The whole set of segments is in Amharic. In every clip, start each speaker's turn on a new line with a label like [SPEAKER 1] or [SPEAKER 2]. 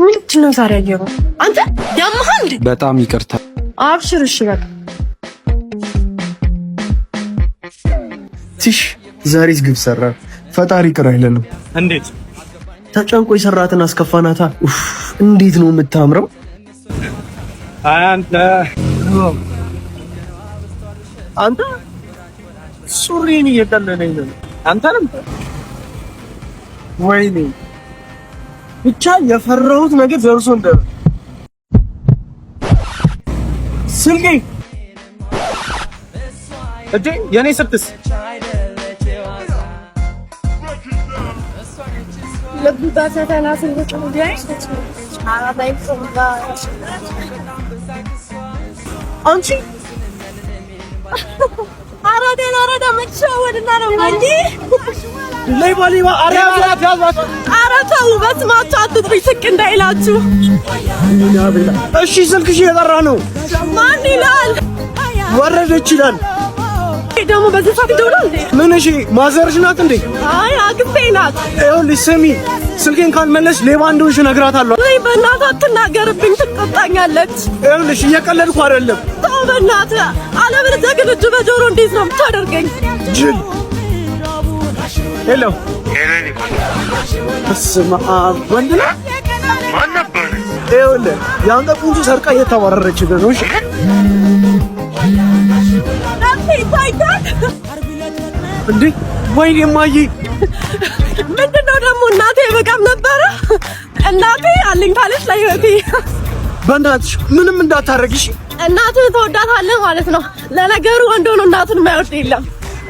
[SPEAKER 1] ምንድነው ዛሬ አየሩ? አንተ ያመሃል?
[SPEAKER 2] በጣም ይቅርታ።
[SPEAKER 1] አብሽር። እሺ በቃ
[SPEAKER 3] ትሽ ዛሬስ ግብ ሰራ። ፈጣሪ ቅር አይለንም።
[SPEAKER 2] እንዴት
[SPEAKER 3] ተጨንቆ የሰራትን አስከፋናታ። ኡፍ እንዴት ነው የምታምረው! አንተ ሱሪን እየቀለለኝ ነው። አንተንም ወይኔ ብቻ የፈራሁት ነገር ደርሶ እንደ ስልኬ እዴ የኔ ስልክስ
[SPEAKER 1] ለቡታ ሰተና ስልክ ነው ዲያይ አራታይ ሶምባ
[SPEAKER 3] አንቺ
[SPEAKER 1] አራዳ መቻወድና ነው እንዴ
[SPEAKER 3] ሌባ
[SPEAKER 1] አራታው በስማቸው አትጥሪ ስቅ እንዳይላችሁ።
[SPEAKER 3] እሺ ስልክሽ እየጠራ ነው።
[SPEAKER 1] ማን ይላል?
[SPEAKER 3] ወረደች ይላል።
[SPEAKER 1] ደግሞ በዚህ ሰዓት ይደውላል እንዴ?
[SPEAKER 3] ምን? እሺ ማዘርሽ ናት እንዴ?
[SPEAKER 1] አይ አግቤ ናት።
[SPEAKER 3] ይኸውልሽ ስሚ፣ ስልኬን ካልመለስሽ ሌባ እንደሆንሽ እነግራታለሁ።
[SPEAKER 1] ወይ በእናትህ አትናገርብኝ፣ ትቆጣኛለች።
[SPEAKER 3] ይኸውልሽ እየቀለድኩ አይደለም።
[SPEAKER 1] ተው በእናትህ፣ አለበለዚያ ግን እጅ በጆሮ እንዴት ነው የምታደርገኝ?
[SPEAKER 3] ጅል ሄሎ እስማ ወንድ ነው
[SPEAKER 4] ማን ነበር?
[SPEAKER 3] ይኸውልህ የአንተ ቁንጆ ሰርቃ እየተባረረች ነው። እሺ እንዴ ወይኔ እማዬ፣
[SPEAKER 1] ምንድነው ደግሞ? እናቴ በቃም ነበረ። እናቴ አለኝ ካለች ለህይወቴ
[SPEAKER 3] በእናትሽ ምንም እንዳታረግሽ።
[SPEAKER 1] እናትህ ተወዳታለህ ማለት ነው። ለነገሩ ወንድ ሆኖ እናቱን የማይወድ የለም።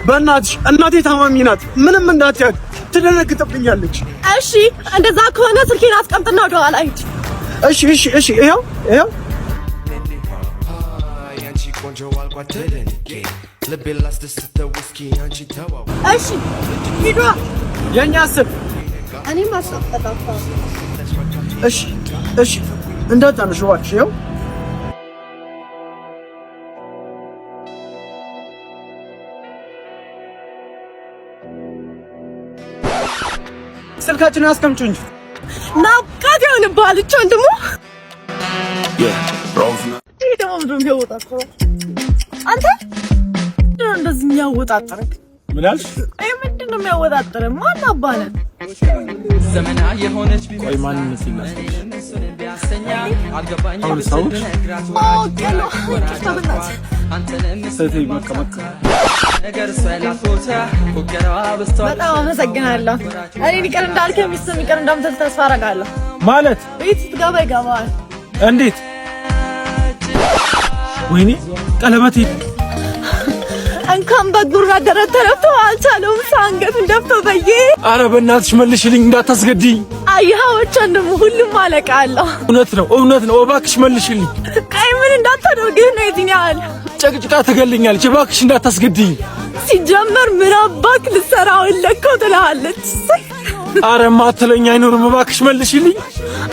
[SPEAKER 3] በእናትሽ እናቴ ታማሚ ናት። ምንም እንዳትያት፣ ትደነግጥብኛለች።
[SPEAKER 1] እሺ እንደዛ ከሆነ ስልኬን አስቀምጥና ወደ ኋላ ሂድ።
[SPEAKER 3] እሺ ይኸው
[SPEAKER 1] እሺ ሂዷ
[SPEAKER 3] የኛ ስም
[SPEAKER 1] እኔም አስቀምጣታ።
[SPEAKER 3] እሺ እንዳታነሽ እባክሽ። ይኸው ስልካችንን አስቀምጪ እንጂ
[SPEAKER 1] ናፍቃት ይሆንብሃል። እች ወንድሙ አንተ እንደዚህ የሚያወጣጥረኝ
[SPEAKER 3] ምን አልሽ?
[SPEAKER 1] አይ ምንድን ነው የሚያወጣጥረኝ? ማን አባለ
[SPEAKER 5] ዘመና የሆነች
[SPEAKER 3] ቆይ ማንነት ይላል
[SPEAKER 1] በጣም አመሰግናለሁ። እኔ ይቅር እንዳልከኝ ሚስትም ይቅር እንደምትል ተስፋ አደርጋለሁ።
[SPEAKER 3] ማለት
[SPEAKER 1] ቤት ስትገባ ይገባል።
[SPEAKER 3] እንዴት? ወይኔ ቀለበቴ
[SPEAKER 1] እንኳን በጉራ ደረት ተረፍቶ አልቻለውም። ሳንገቱን ደፍቶ በየ
[SPEAKER 3] ኧረ በእናትሽ መልሽልኝ፣ እንዳታስገድኝ።
[SPEAKER 1] አያዎች እንደም ሁሉም አለቃ አለው።
[SPEAKER 3] እውነት ነው፣ እባክሽ መልሽልኝ።
[SPEAKER 1] ቀይ ምን እንዳታደርግህ ነው የዚህን ያህል
[SPEAKER 3] ጨቅጭቃ ትገልኛለች። እባክሽ እንዳታስገድኝ።
[SPEAKER 1] ሲጀመር ምን አባክ ልሰራው ለከው ትላለች።
[SPEAKER 3] ኧረ ማትለኝ አይኖርም። እባክሽ መልሽልኝ።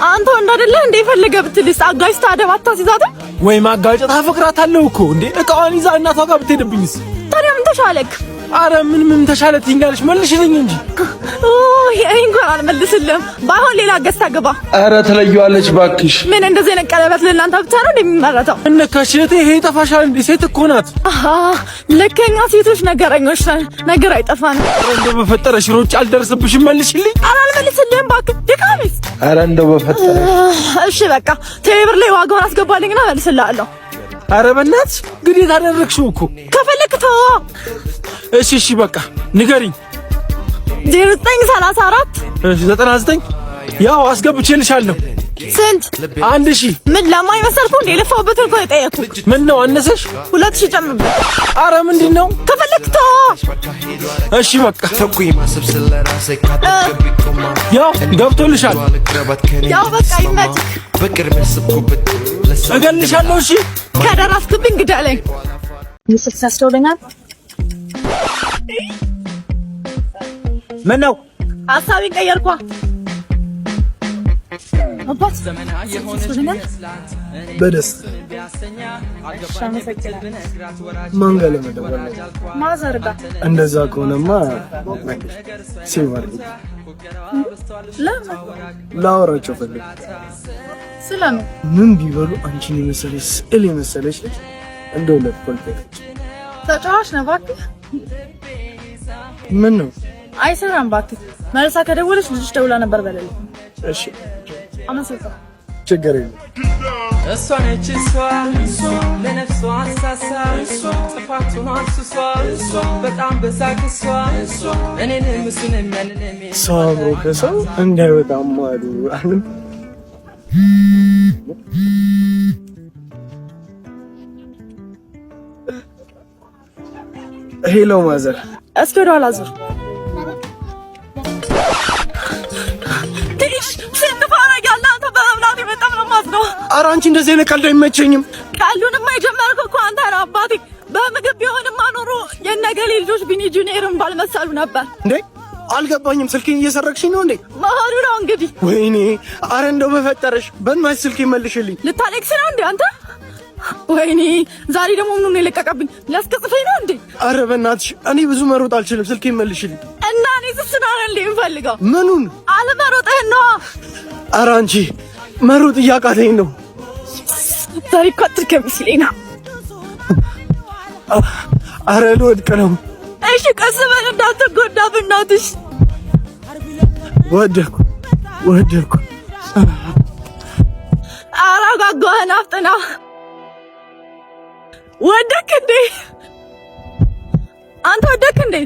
[SPEAKER 1] አንተ ወንድ አይደለህ እንዴ? ፈለገ ብትልስ አጋጭታ አደባታ ሲዛታ
[SPEAKER 3] ወይ ማጋጨት አፈቅራታለሁ እኮ እንዴ። እቃዋን ይዛ እናቷ ጋር ብትሄድብኝስ?
[SPEAKER 1] ታዲያ ምን ተሻለክ?
[SPEAKER 3] ኧረ ምን ተሻለ ትይኛለሽ? መልሽልኝ እንጂ።
[SPEAKER 1] ይሄ እንኳን አልመልስልህም። ባይሆን ሌላ ገዝታ ግባ።
[SPEAKER 3] ኧረ ትለየዋለች እባክሽ።
[SPEAKER 1] ምን እንደዚህ አይነት ቀለበት ለእናንተ ብቻ ነው እንደሚመረተው?
[SPEAKER 3] እነካሽ እህቴ፣ ይሄ ይጠፋሻል እንዴ? ሴት እኮ ናት።
[SPEAKER 1] ልከኛ ሴቶች ነገረኞች ነን። ነገር አይጠፋንም።
[SPEAKER 3] እንደው በፈጠረሽ ሮጭ አልደርስብሽም። መልሽልኝ።
[SPEAKER 1] ኧረ አልመልስልህም እባክህ ድካሜስ።
[SPEAKER 3] ኧረ እንደው በፈጠረሽ።
[SPEAKER 1] እሺ በቃ ቴሌብር ላይ ዋጋውን አስገባልኝና መልስልሃለሁ።
[SPEAKER 3] ኧረ በእናትሽ ግዴታ አደረግሽው እኮ።
[SPEAKER 1] ከፈለክ ተወው።
[SPEAKER 3] እሺ በቃ ንገሪኝ።
[SPEAKER 1] 0934
[SPEAKER 3] 99 ያው አስገብቼልሻለሁ።
[SPEAKER 1] ስንት?
[SPEAKER 3] 1000
[SPEAKER 1] ምን ለማኝ መሰልኩ እንዴ? ለፋውበትን እኮ የጠየኩት።
[SPEAKER 3] ምን ነው አነሰሽ?
[SPEAKER 1] 2000 ጨምርበት።
[SPEAKER 3] ኧረ ምንድነው?
[SPEAKER 1] ከፈለክ ተወው።
[SPEAKER 3] እሺ በቃ ያው ገብቶልሻል።
[SPEAKER 1] ያው በቃ ይመችክ።
[SPEAKER 3] እገልሻለሁ። እሺ
[SPEAKER 1] ከደረስክብኝ ግደለኝ። ምስል ሳስተውለኛል።
[SPEAKER 3] ምን ነው
[SPEAKER 1] ሐሳቤን ቀየርኳ። አባት
[SPEAKER 3] በደስታ ማንገለ መደወል
[SPEAKER 1] ማዘርጋ
[SPEAKER 3] እንደዛ ከሆነማ ሲወርድ ላወራቸው ፈልግ
[SPEAKER 1] ስለምን
[SPEAKER 3] ምን ቢበሉ አንቺን የመሰለሽ ስዕል የመሰለሽ እንደው ለፖለቲካ
[SPEAKER 1] ተጫዋች ነው እባክህ።
[SPEAKER 3] ምን ነው
[SPEAKER 1] አይሰራም እባክህ። መልሳ ከደወለች ልጅሽ ደውላ ነበር በለልኝ።
[SPEAKER 3] እሺ
[SPEAKER 1] አመሰግናለሁ።
[SPEAKER 3] ችግር የለም።
[SPEAKER 5] እሷ ነች እሷ ለነፍሷ አሳሳ ጥፋቱን አስሷ በጣም በሳቅሷ እኔንም እሱንም ያንንም
[SPEAKER 3] ሰው አብሮ ከሰው እንዳይወጣም አሉ አሁን ሄሎ ማዘር
[SPEAKER 1] እስኪ ወደ ኋላ ዙር። ትንሽ ስንፋራ ያለ አንተ በመብላት በጣም ነው የማዝነው።
[SPEAKER 3] ኧረ አንቺ እንደዚህ አይነት ቀልድ አይመቸኝም።
[SPEAKER 1] ቀልዱንማ የጀመርከው እኮ አንተ ነህ አባቴ። በምግብ ቢሆንማ ኖሮ የነገሌ ልጆች ቢኒ ጁኒየርን ባልመሰሉ ነበር።
[SPEAKER 3] እንዴ አልገባኝም። ስልኬን እየሰረቅሽኝ ነው እንዴ?
[SPEAKER 1] መሆኑ ነው እንግዲህ።
[SPEAKER 3] ወይኔ ኧረ እንደው በፈጠረሽ በእናትሽ ስልኬን መልሽልኝ።
[SPEAKER 1] ልታለቅስ ነው እንዴ አንተ? ወይኔ ዛሬ ደግሞ ምኑን የለቀቀብኝ? ሊያስቀጽፈኝ ነው እንዴ?
[SPEAKER 3] ኧረ በእናትሽ እኔ ብዙ መሮጥ አልችልም። ስልኬን መልሽልኝ።
[SPEAKER 1] እና እኔ ስስናረ እንዴ የምፈልገው?
[SPEAKER 3] ምኑን?
[SPEAKER 1] አለመሮጥህን ነዋ።
[SPEAKER 3] ኧረ አንቺ መሮጥ እያቃተኝ ነው።
[SPEAKER 1] ዛሬ እኮ አትርከም ሲለኝ ነው።
[SPEAKER 3] ኧረ ልወድቅ ነው።
[SPEAKER 1] እሺ ቀስ በል እንዳትጎዳ በእናትሽ።
[SPEAKER 3] ወደኩ
[SPEAKER 1] ኧረ ጓጓህን አፍጥና። ወደክ እንዴ አንተ? ወደክ እንዴ?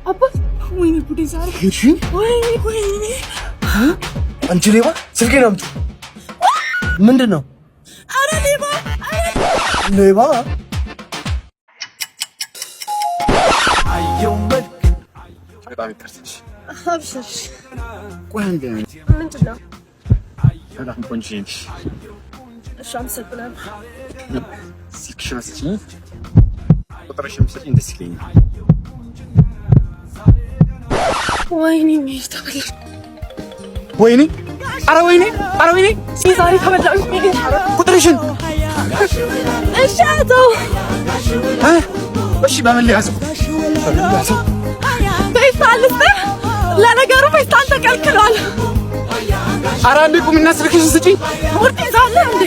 [SPEAKER 1] አባት ወይኔ ጉዴ ዛሬ። ወይኔ
[SPEAKER 3] አንቺ ሌባ ስልኬን አምጪ። ምንድን ነው?
[SPEAKER 1] ኧረ
[SPEAKER 3] ሌባ በጣም ይከርትሽ።
[SPEAKER 1] አብሽር።
[SPEAKER 3] ቆይ አንዴ
[SPEAKER 1] ምንድን ነው?
[SPEAKER 3] በጣም ቆንጆ ነሽ።
[SPEAKER 1] እሺ አመሰግናለሁ።
[SPEAKER 3] ስልክሽን ስጪኝ። ቁጥርሽን ብትሰጪኝ ደስ ይለኛል።
[SPEAKER 1] ወይኔ ምን ተበላሽ?
[SPEAKER 3] ወይኔ ኧረ ወይኔ
[SPEAKER 1] ዛሬ ተበላሽ።
[SPEAKER 3] ቁጥርሽን
[SPEAKER 1] እሺ አተው
[SPEAKER 3] እሺ በምን ሊያዘው
[SPEAKER 1] ፌስታል ለነገሩ ፌስታል ተከልክሏል።
[SPEAKER 3] ኧረ አንዴ ቁሚና ስልክሽን ስጪኝ።
[SPEAKER 1] ሙድ ይዛለህ እንዴ?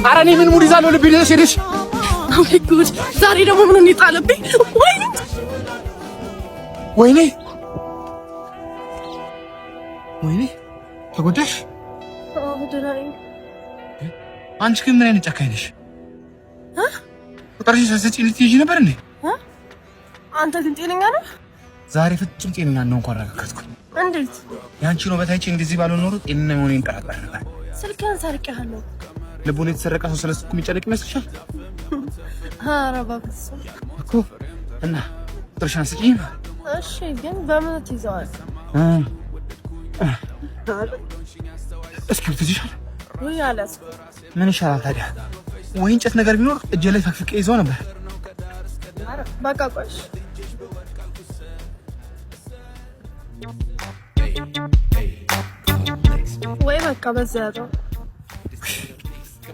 [SPEAKER 3] ኧረ እኔ ምን ሙድ ይዛለሁ? ልብ ይዘሽ ሄደሽ።
[SPEAKER 1] አይ ጉድ! ዛሬ ደግሞ ምኑን ይጣልብኝ?
[SPEAKER 3] ወይኔ ተጎዳሽ?
[SPEAKER 1] አዎ ደህና ነኝ።
[SPEAKER 3] አንቺ ግን ምን አይነት ጨካኝ ነሽ? ቁጥርሽን ሳትሰጪኝ ልትሄጂ ነበር እንዴ?
[SPEAKER 1] አንተ ግን ጤነኛ ነህ?
[SPEAKER 3] ዛሬ ፍጹም ጤነኛ ነው እንኳን አረጋገጥኩኝ።
[SPEAKER 1] እንዴት?
[SPEAKER 3] ያንቺ ነው በታይቼ እንደዚህ ባልሆን ኖሮ ጤነኛ መሆኔን ጠራጠር ነበር።
[SPEAKER 1] ስልክህን ሰርቄሃለሁ።
[SPEAKER 3] ልቡን የተሰረቀ ሰው ስለሱ የሚጨነቅ ይመስልሻል?
[SPEAKER 1] ኧረ እባክህ
[SPEAKER 3] እኮ እና ቁጥርሽን ስጪኝ።
[SPEAKER 1] እሺ ግን በምን ትይዘዋለህ?
[SPEAKER 3] እስኪ ብትይሻል
[SPEAKER 1] ወይ አላስኩ።
[SPEAKER 3] ምን ይሻላል ታዲያ? ወይ እንጨት ነገር ቢኖር እጄ ላይ ፈቅፍቄ ይዘው ነበር።
[SPEAKER 1] በቃ ቆይሽ ወይ በቃ በዚያ ያለው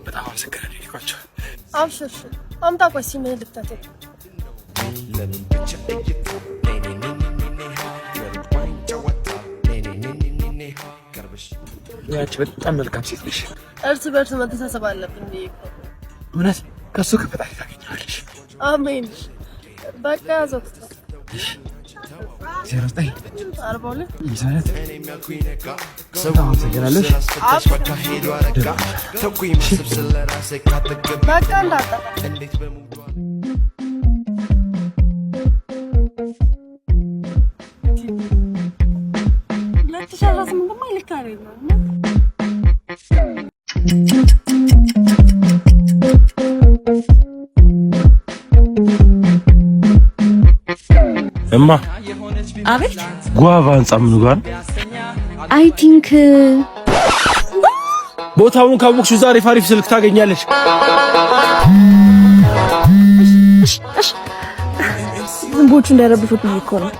[SPEAKER 3] በጣም አመሰግናለሁ። ይቆጫል።
[SPEAKER 1] አብሽር አምጣ። ቆይ ሲምን ልፍታት። ያቺ በጣም መልካም ሴት ነሽ። እርስ በርስ መተሳሰብ አለብን ብዬ እኮ
[SPEAKER 3] እውነት ከሱ ከፈጣሪ ታገኛለሽ።
[SPEAKER 1] አሜን። በቃ ያዘው
[SPEAKER 3] 09
[SPEAKER 1] 42
[SPEAKER 3] ይዘረት ሰው አመሰግናለሽ።
[SPEAKER 1] በቃ እንዳጣ ለተሻላስ ምን ደግሞ ይልካል ነው
[SPEAKER 2] እማ
[SPEAKER 4] አቤት
[SPEAKER 2] ጓቫ ህንጻ ምኑ ጋር?
[SPEAKER 4] አይ ቲንክ
[SPEAKER 2] ቦታውን ካወቅሽ ዛሬ ፋሪፍ ስልክ ታገኛለሽ።
[SPEAKER 1] ዝንቦቹ እንዳይረብሹት ነው እኮ ነው።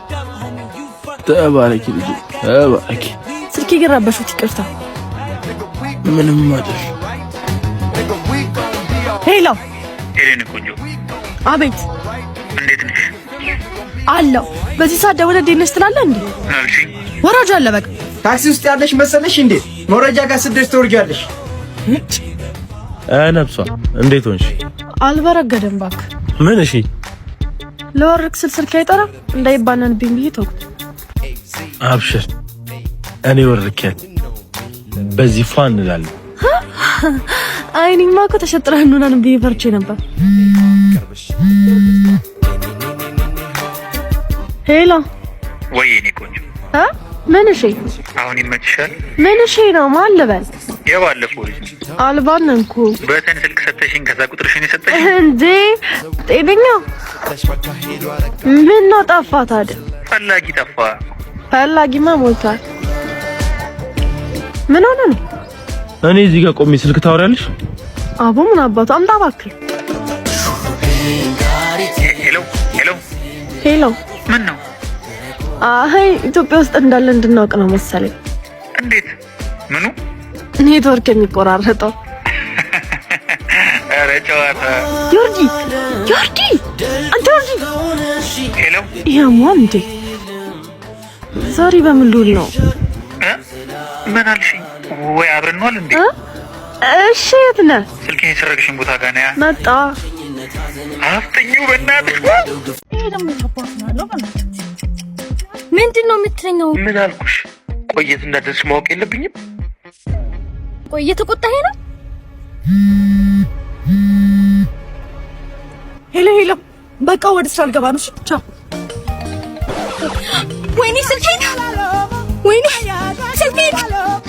[SPEAKER 2] ተባረኪ ልጅ ተባረኪ።
[SPEAKER 1] ስልኬ ግን ረበሹት፣ ይቅርታ።
[SPEAKER 2] ምንም አይደል።
[SPEAKER 1] ሄሎ
[SPEAKER 6] ሄሌን ቆንጆ።
[SPEAKER 1] አቤት።
[SPEAKER 6] እንዴት ነሽ?
[SPEAKER 1] አለው። በዚህ ሰዓት ደውለህ እንዴት ነሽ ትላለህ እንዴ?
[SPEAKER 6] አልሽ
[SPEAKER 1] ወራጅ አለ በቃ።
[SPEAKER 3] ታክሲ ውስጥ ያለሽ መሰለሽ እንዴ? መውረጃ ጋር ስደርሽ ትወርጃለሽ።
[SPEAKER 2] ነብሷ እንዴት ሆንሽ?
[SPEAKER 1] አልበረገደም እባክህ።
[SPEAKER 2] ምን? እሺ
[SPEAKER 1] ለወርክ ስልክ አይጠራም እንዳይባነንብኝ ብዬ ተውኩት።
[SPEAKER 2] አብሽር፣ እኔ ወርኬት በዚህ ፋን እንላለን።
[SPEAKER 1] አይኔማ እኮ ተሸጥረህ እንሆናን ብዬ ፈርቼ ነበር። ሄሎ
[SPEAKER 6] ወይ እኔ ቆንጆ።
[SPEAKER 1] ምን? እሺ
[SPEAKER 6] አሁን ይመችሻል?
[SPEAKER 1] ምን? እሺ ነው ማን ልበል?
[SPEAKER 6] የባለፈው ልጅ
[SPEAKER 1] አልባነንኩ።
[SPEAKER 6] በተን ስልክ ሰጠሽኝ፣ ከዛ ቁጥርሽን የሰጠሽኝ
[SPEAKER 1] እንዴ? ጤነኛ ምን ነው ጠፋ ታዲያ?
[SPEAKER 6] ፈላጊ ጠፋ።
[SPEAKER 1] ፈላጊማ ሞልቷል። ምን ሆነ ነው?
[SPEAKER 2] እኔ እዚህ ጋር ቆሜ ስልክ ታወሪያለሽ?
[SPEAKER 1] አቦ ምን አባቱ አምጣ እባክህ።
[SPEAKER 6] ሄሎ ሄሎ
[SPEAKER 1] ሄሎ
[SPEAKER 6] ምን ነው?
[SPEAKER 1] አይ ኢትዮጵያ ውስጥ እንዳለ እንድናውቅ ነው መሰለኝ።
[SPEAKER 6] እንዴት? ምኑ?
[SPEAKER 1] ኔትወርክ የሚቆራረጠው።
[SPEAKER 6] ኧረ ጨዋታ።
[SPEAKER 1] ጆርጂ አንተ ጆርጂ።
[SPEAKER 6] ሄሎ
[SPEAKER 1] ያሟን እንዴ? ዛሬ በምን ልውል ነው?
[SPEAKER 6] ምን አልሽኝ? ወይ አብረን ነው እንዴ?
[SPEAKER 1] እሺ የት ነህ?
[SPEAKER 6] ስልኬን የሰረቅሽኝ ቦታ ጋር ነኝ።
[SPEAKER 1] መጣ።
[SPEAKER 6] አፍጥኙ በእናትሽ።
[SPEAKER 4] ምንድነው የምትለኛው?
[SPEAKER 6] ምን አልኩሽ? ቆየት እንዳደረስሽ ማወቅ የለብኝም?
[SPEAKER 4] ቆይ እየተቆጣኸኝ ነው?
[SPEAKER 1] ሄሎ በቃ ወደ ስራ ልገባ ነው። ቻው።
[SPEAKER 4] ወይኔ ስልኬን! ወይኔ ስልኬን!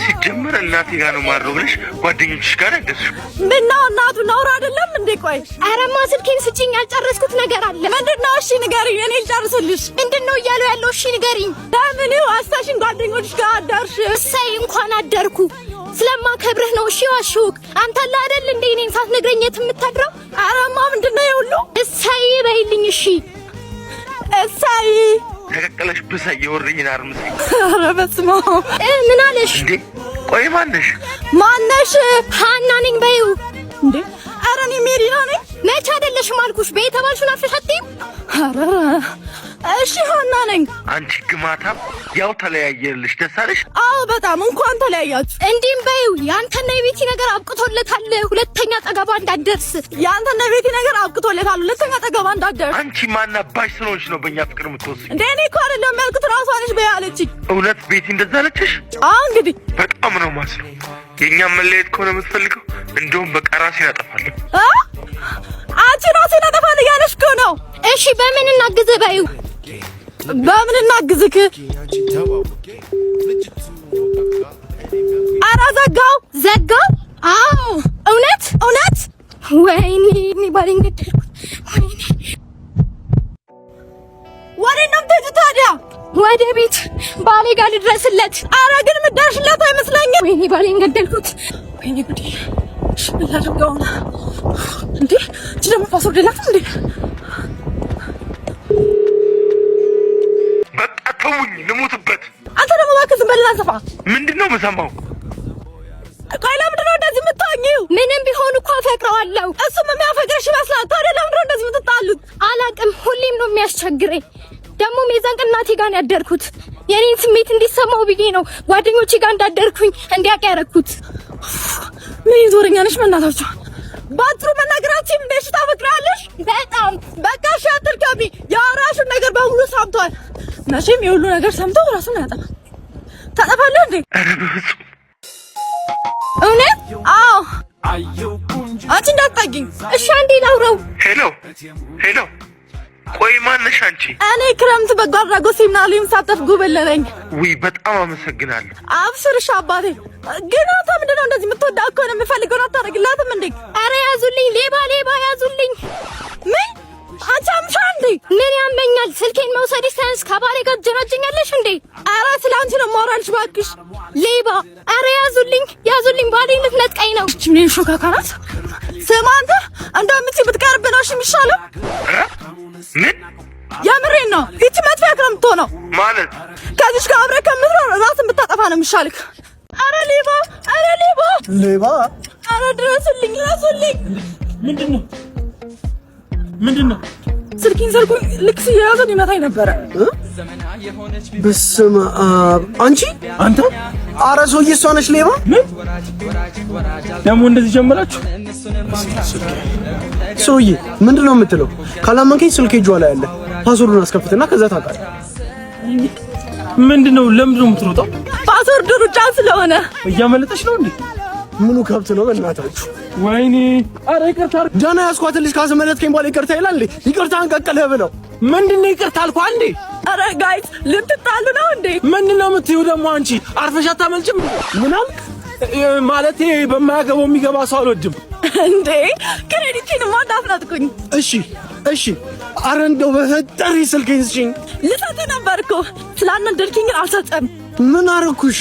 [SPEAKER 6] ሲጀመር እናቴ ጋር ነው ማድረው ብለሽ ጓደኞችሽ ጋር ያደርሽው።
[SPEAKER 1] ምነው እናቱ ነውር አይደለም እንዴ? ቆይ
[SPEAKER 4] አረማ ስልኬን ስጪኝ፣ ያልጨረስኩት ነገር አለ።
[SPEAKER 1] ምንድነው? እሺ ንገሪኝ፣ እኔ ልጨርስልሽ።
[SPEAKER 4] ምንድነው እያሉ ያለው? እሺ ንገሪኝ።
[SPEAKER 1] ለምን አስታሽን ጓደኞችሽ ጋር አዳርሽ?
[SPEAKER 4] እሰይ እንኳን አደርኩ። ስለማከብርህ ነው። እሺ ዋሽሁክ። አንተ አለ አይደል እንዴ እኔን ሳትነግረኝ የት የምታድረው?
[SPEAKER 1] አረማ ምንድነው ይሁሉ?
[SPEAKER 4] እሰይ በይልኝ። እሺ
[SPEAKER 1] እሰይ
[SPEAKER 6] ተቀቀለሽ ብሳ የወርኝና አርምስ።
[SPEAKER 1] ኧረ በስመ አብ።
[SPEAKER 4] ምን አለሽ
[SPEAKER 6] እንዴ? ቆይ ማነሽ?
[SPEAKER 4] ሃና ነኝ በይው።
[SPEAKER 1] እንዴ? ኧረ እኔ ሜሪና ነኝ።
[SPEAKER 4] መቼ አይደለሽም አልኩሽ። በየተባልሽውን አፍሽ አትይም።
[SPEAKER 1] ኧረ እሺ ሃና ነኝ።
[SPEAKER 6] አንቺ ግማታ ያው ተለያየልሽ። ደስ አለሽ?
[SPEAKER 1] አዎ በጣም እንኳን ተለያያችሁ።
[SPEAKER 4] እንዲህም በይው። ያንተና የቤቲ ነገር አብቅቶለታል። ሁለተኛ ጠገባ እንዳትደርስ።
[SPEAKER 1] ያንተና የቤቲ ነገር አብቅቶለታል። ሁለተኛ ጠገባ እንዳትደርስ።
[SPEAKER 6] አንቺ ማናባሽ ስለሆንሽ ነው በእኛ ፍቅር የምትወስኝ?
[SPEAKER 1] እንዴ? እኔ እኮ አይደለም ያልኩት፣ ራሷ ነች በይ አለችኝ።
[SPEAKER 6] እውነት ቤቲ እንደዛ አለችሽ?
[SPEAKER 1] አዎ እንግዲህ
[SPEAKER 6] በጣም ነው ማስለው። የእኛም መለየት ከሆነ የምትፈልገው እንደውም በቃ ራሴን አጠፋለሁ።
[SPEAKER 1] አንቺ ራሴን አጠፋለሁ እያለሽ እኮ ነው።
[SPEAKER 4] እሺ በምን እናግዝህ በይው።
[SPEAKER 1] በምን እናግዝክ? ኧረ ዘጋው።
[SPEAKER 4] አዎ እውነት ወይኔ እኔ ባሌን ገደልኩት። ወይኔ
[SPEAKER 1] ወዴት ነው የምትሄጂው ታዲያ?
[SPEAKER 4] ወደ ቤት ባሌ ጋር ልድረስለት።
[SPEAKER 1] ኧረ ግን የምትደርሽለት አይመስለኝም።
[SPEAKER 4] ወይኔ ባሌን ገደልኩት።
[SPEAKER 1] ወይኔ ጉዴ። እሺ ምን ላድርገው ነው እንዴ? እቺ ደግሞ ፓስወርድ የላትም እንዴ?
[SPEAKER 6] በቃ ተውኝ ልሙትበት።
[SPEAKER 1] አንተ ደግሞ እባክህ ዝም በልና ሰፋ።
[SPEAKER 6] ምንድነው የምሰማው?
[SPEAKER 1] ቆይ ለምንድን ነው እንደዚህ የምትሆኚው?
[SPEAKER 4] ምንም ቢሆን እኮ አፈቅረዋለሁ።
[SPEAKER 1] እሱም የሚያፈቅርሽ ይመስላል። ታዲያ ለምንድን ነው እንደዚህ የምትጣሉት?
[SPEAKER 4] አላቅም። ሁሌም ነው የሚያስቸግረኝ። ደግሞ የዛን ቀን እናቴ ጋር ያደርኩት የኔን ስሜት እንዲሰማው ብዬ ነው ጓደኞቼ ጋር እንዳደርኩኝ እንዲያውቅ ያደረኩት።
[SPEAKER 1] ምን ይዞረኛ ነሽ? መናታችሁ ባትሩ መናገራችን እንደሽ ታፈቅራለሽ?
[SPEAKER 4] በጣም
[SPEAKER 1] በቃ እሺ አትልከቢ። የአራሹን ነገር በሙሉ ሰምቷል። መቼም የሁሉ ነገር ሰምተው ራሱን ያጠፋል። ታጠፋለህ እንዴ?
[SPEAKER 6] ኧረ በፍፁም።
[SPEAKER 4] እውነት?
[SPEAKER 1] አዎ። አንቺ እንዳትጠጊኝ
[SPEAKER 4] እሺ። አንዴ ላውራው።
[SPEAKER 6] ሄሎ ቆይ ማነሽ አንቺ?
[SPEAKER 1] እኔ ክረምት በጎ አድራጎት ሴሚናር ሳተፍ ጉብል ነኝ።
[SPEAKER 6] ውይ በጣም አመሰግናለሁ።
[SPEAKER 1] አብሽርሽ አባቴ። ግን አንተ ምንድነው እንደዚህ የምትወዳ እኮ ነው የምፈልገው አታደርግላትም እንዴ?
[SPEAKER 4] ኧረ ያዙልኝ፣ ሌባ ያዙልኝ።
[SPEAKER 1] ምን አንቺ አምሻ እንዴ?
[SPEAKER 4] ምን ያመኛል? ስልኬን መውሰድ ሳይንስ ከባሌ ጋር ጀናጀኛለሽ እንዴ?
[SPEAKER 1] ኧረ ስለ አንቺ ነው የማወራልሽ እባክሽ።
[SPEAKER 4] ሌባ! ኧረ ያዙልኝ፣ ባሌን ልትነጥቀኝ ነው።
[SPEAKER 1] እቺ ምን ሾካካ ናት? ስማ አንተ እንደምትይ ብትቀርብ ነው እሺ የሚሻለው።
[SPEAKER 6] ምን
[SPEAKER 1] የምሬን ነው። እቺ መጥፊያ ከምትሆነው
[SPEAKER 6] ማለት
[SPEAKER 1] ከዚህ ጋር አብረህ ከምትኖር ራስን ብታጠፋ ነው የሚሻልክ። አረ ሌባ! አረ ሌባ!
[SPEAKER 3] ሌባ!
[SPEAKER 1] አረ ድረሱልኝ! ድረሱልኝ!
[SPEAKER 2] ምንድነው?
[SPEAKER 1] ስልኪን ሰልኩኝ። ልክ ሲያዘን ይመታኝ ነበረ።
[SPEAKER 3] በስመ አብ! አንተ? አረ ሰውዬ እሷ ነች ሌባ?
[SPEAKER 2] ምን ደግሞ እንደዚህ ጀመራችሁ?
[SPEAKER 3] ሰውዬ ምንድነው የምትለው? ካላመንከኝ ስልኬ እጇ ላይ አለ። ፓስወርዱን አስከፍትና ከዛ ታውቃለህ።
[SPEAKER 2] ምንድነው? ለምንድነው የምትሮጠው?
[SPEAKER 1] ፓስወርድ ሩጫ ስለሆነ
[SPEAKER 2] እያመለጠች ነው እንዴ?
[SPEAKER 3] ምኑ ከብት ነው በእናታችሁ?
[SPEAKER 2] ወይኔ! አረ ይቅርታ።
[SPEAKER 3] ደህና ያስኳትን ልጅ ካስመለጥከኝ በኋላ ይቅርታ ይላል እንዴ? ይቅርታን ቀቀለህ ብለው
[SPEAKER 2] ምንድነው ይቅርታ አልኩህ አንዴ።
[SPEAKER 1] አረ ጋይስ ልትጣሉ ነው እንዴ?
[SPEAKER 2] ምንድነው የምትይው ደግሞ አንቺ? አርፈሽ አታመልጭም?
[SPEAKER 3] ምን አልክ?
[SPEAKER 2] ማለቴ በማያገባው የሚገባ ሰው አልወድም
[SPEAKER 1] እንዴ። ክሬዲቲን ማዳፍናትኩኝ።
[SPEAKER 3] እሺ አረ እንደው በፈጠሪ ስልኬን ስጪኝ።
[SPEAKER 1] ልሰጥህ ነበርኩ ስላልነደድከኝ ግን አልሰጠም።
[SPEAKER 3] ምን አረኩሽ?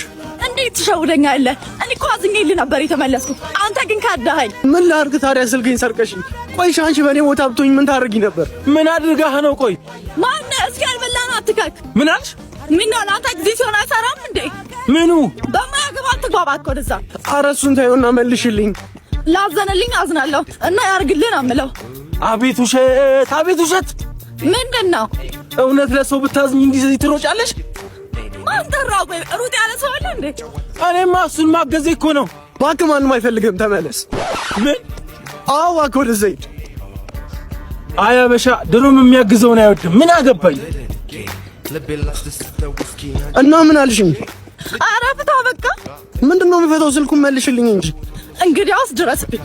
[SPEAKER 1] እንዴት ትሸውደኛለህ? እኔ እኮ አዝኜልህ ነበር የተመለስኩት። አንተ ግን ካዳኸኝ።
[SPEAKER 3] ምን ላድርግ ታዲያ? ስልኬን ሰርቀሽኝ። ቆይ አንቺ በእኔ ቦታ ብትሆኝ ምን ታደርጊ ነበር?
[SPEAKER 2] ምን አድርጋህ ነው? ቆይ
[SPEAKER 1] ማነህ? እስኪ ያልበላን አትካክ።
[SPEAKER 2] ምን አልሽ?
[SPEAKER 1] ምን ነው ለአንተ ጊዜ ሲሆን አይሰራም እንዴ?
[SPEAKER 2] ምኑ
[SPEAKER 1] በማያገባ አትግባባ እኮ ወደዛ።
[SPEAKER 3] ኧረ እሱን ታዩና መልሽልኝ።
[SPEAKER 1] ላዘነልኝ አዝናለሁ እና ያርግልን አምለው።
[SPEAKER 2] አቤት ውሸት! አቤት ውሸት!
[SPEAKER 1] ምንድን ነው?
[SPEAKER 2] እውነት ለሰው ብታዝኝ እንዲህ ትሮጫለሽ?
[SPEAKER 1] ማን ጠራው? ቆይ ሩጥ ያለ ሰው አለ እንዴ?
[SPEAKER 2] እኔማ እሱን ማገዜ እኮ ነው።
[SPEAKER 3] እባክህ ማንም አይፈልግም፣ ተመለስ።
[SPEAKER 2] ምን?
[SPEAKER 3] አዎ እባክህ ወደዛ ሂድ።
[SPEAKER 2] አይ አበሻ ድሮም የሚያግዘውን አይወድም። ምን አገባኝ?
[SPEAKER 3] እና ምን አልሽኝ?
[SPEAKER 1] ኧረ ፍታ በቃ።
[SPEAKER 3] ምንድነው የምፈታው? ስልኩን መልሽልኝ እንጂ።
[SPEAKER 1] እንግዲያውስ ድረስብኝ።